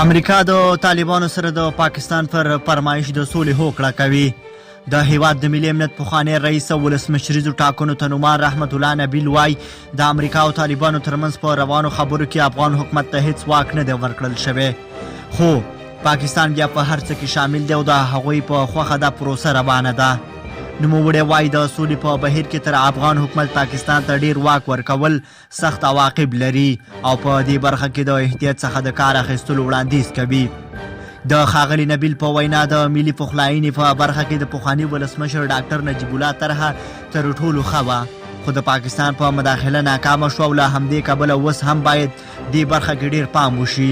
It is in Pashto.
امریکا د طالبانو سره د پاکستان پر فرمایش د سولې هوکړه کوي. د هیواد د ملي امنیت پخوانی رئیس او ولسمشریزو ټاکنو ته نومان رحمت الله نبیل وایي د امریکا او طالبانو ترمنځ په روانو خبرو کې افغان حکومت ته هیڅ واک نه دی ورکړل شوی، خو پاکستان بیا په هر څه کې شامل دی او د هغوی په خوښه دا پروسه روانه ده. نوموړی وایي د سولې په بهیر کې تر افغان حکومت پاکستان ته ډیر واک ورکول سخت عواقب لري او په دې برخه کې د احتیاط څخه د کار اخیستلو وړاندیز کوي. د ښاغلي نبیل په وینا د ملي پخلاینې په برخه کې د پخواني ولسمشر ډاکټر نجیب الله طرحه تر ټولو ښه وه، خو د پاکستان په مداخله ناکامه شوه او له همدې کبله اوس هم باید دې برخه کې ډیر پام وشي.